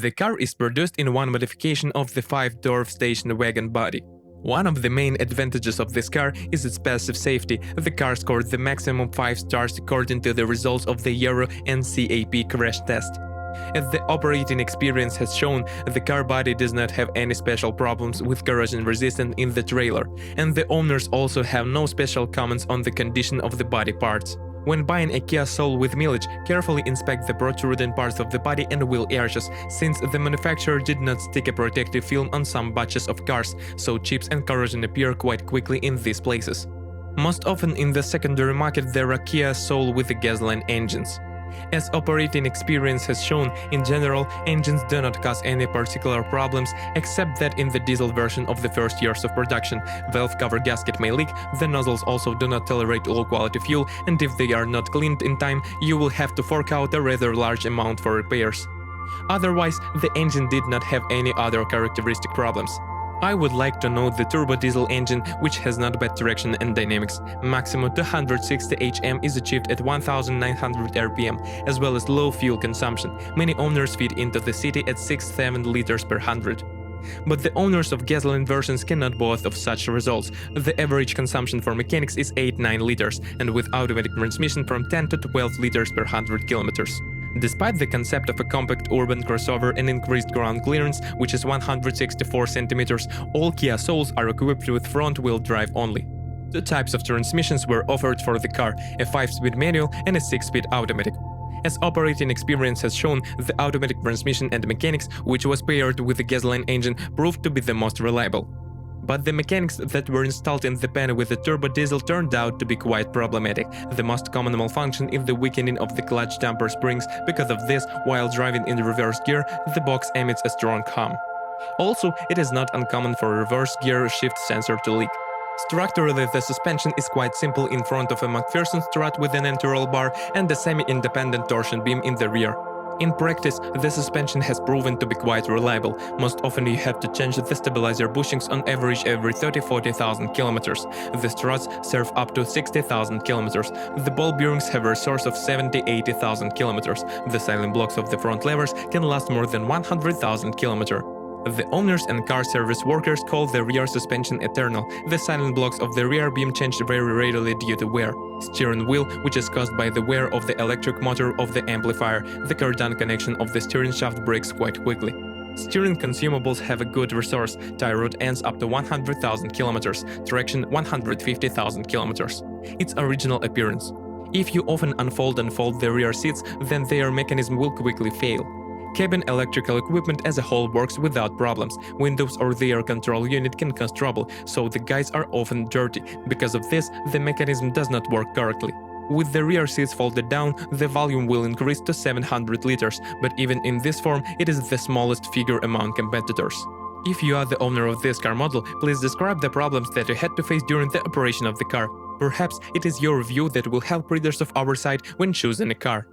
The car is produced in one modification of the 5-door station wagon body. One of the main advantages of this car is its passive safety. The car scored the maximum 5 stars according to the results of the Euro NCAP crash test. As the operating experience has shown, the car body does not have any special problems with corrosion resistance in the trailer, and the owners also have no special comments on the condition of the body parts. When buying a Kia Soul with mileage, carefully inspect the protruding parts of the body and wheel arches, since the manufacturer did not stick a protective film on some batches of cars, so chips and corrosion appear quite quickly in these places. Most often in the secondary market there are Kia Soul with the gasoline engines. As operating experience has shown, in general, engines do not cause any particular problems, except that in the diesel version of the first years of production, valve cover gasket may leak, the nozzles also do not tolerate low-quality fuel, and if they are not cleaned in time, you will have to fork out a rather large amount for repairs. Otherwise, the engine did not have any other characteristic problems. I would like to note the turbo diesel engine, which has not bad traction and dynamics. Maximum 260 Hm is achieved at 1900 rpm, as well as low fuel consumption. Many owners feed into the city at 6-7 liters per 100. But the owners of gasoline versions cannot boast of such results. The average consumption for mechanics is 8-9 liters, and with automatic transmission from 10 to 12 liters per 100 kilometers. Despite the concept of a compact urban crossover and increased ground clearance, which is 164 cm, all Kia Souls are equipped with front-wheel drive only. Two types of transmissions were offered for the car, a 5-speed manual and a 6-speed automatic. As operating experience has shown, the automatic transmission and mechanics, which was paired with the gasoline engine, proved to be the most reliable. But the mechanics that were installed in the pan with the turbo diesel turned out to be quite problematic. The most common malfunction is the weakening of the clutch damper springs. Because of this, while driving in reverse gear, the box emits a strong hum. Also, it is not uncommon for a reverse gear shift sensor to leak. Structurally, the suspension is quite simple in front of a McPherson strut with an internal bar and a semi-independent torsion beam in the rear. In practice, the suspension has proven to be quite reliable. Most often you have to change the stabilizer bushings on average every 30–40,000 kilometers. The struts serve up to 60,000 kilometers. The ball bearings have a resource of 70–80,000 kilometers. The silent blocks of the front levers can last more than 100,000 kilometers. The owners and car service workers call the rear suspension eternal. The silent blocks of the rear beam change very rarely due to wear. Steering wheel, which is caused by the wear of the electric motor of the amplifier. The cardan connection of the steering shaft breaks quite quickly. Steering consumables have a good resource. Tie rod ends up to 100,000 kilometers. Traction 150,000 kilometers. Its original appearance. If you often unfold and fold the rear seats, then their mechanism will quickly fail. Cabin electrical equipment as a whole works without problems. Windows or the air control unit can cause trouble, so the guides are often dirty. Because of this, the mechanism does not work correctly. With the rear seats folded down, the volume will increase to 700 liters, but even in this form, it is the smallest figure among competitors. If you are the owner of this car model, please describe the problems that you had to face during the operation of the car. Perhaps it is your review that will help readers of our site when choosing a car.